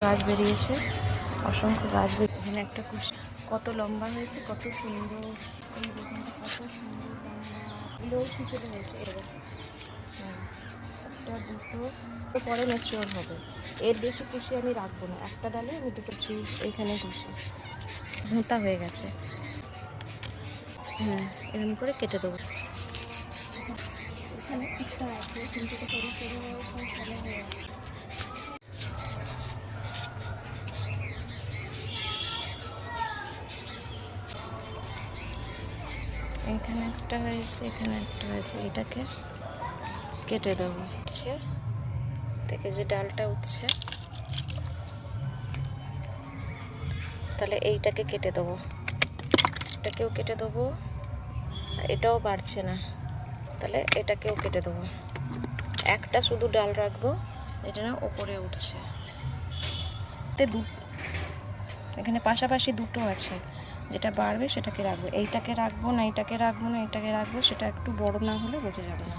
গাছ বেরিয়েছে, অসংখ্য গাছ বেরিয়ে এখানে একটা কুশি কত লম্বা হয়েছে, কত সুন্দর। এই দেখুন কত সুন্দর লম্বা, এগুলো ছোটো হয়েছে। এরকম একটা দুটো তো পরে ম্যাচিওর হবে। এর বেশি কুশি আমি রাখবো না, একটা ডালে আমি দুটো এখানে কুশি ভোঁতা হয়ে গেছে। এরকম করে কেটে দেবো। এখানে একটা আছে কিন্তু এটা সরু সরু সাদা হয়ে আছে। এখানে একটা হয়েছে, এখানে একটা হয়েছে, এটাকে কেটে দেবো। থেকে যে ডালটা উঠছে, তাহলে এইটাকে কেটে দেবো, এটাকেও কেটে দেবো। আর এটাও বাড়ছে না, তাহলে এটাকেও কেটে দেবো। একটা শুধু ডাল রাখবো, এটা না ওপরে উঠছে। এখানে পাশাপাশি দুটো আছে, যেটা বাড়বে সেটাকে রাখবো। এইটাকে রাখবো না, এটাকে রাখবো না, এটাকে রাখবো। সেটা একটু বড় না হলে বোঝা যাবে না।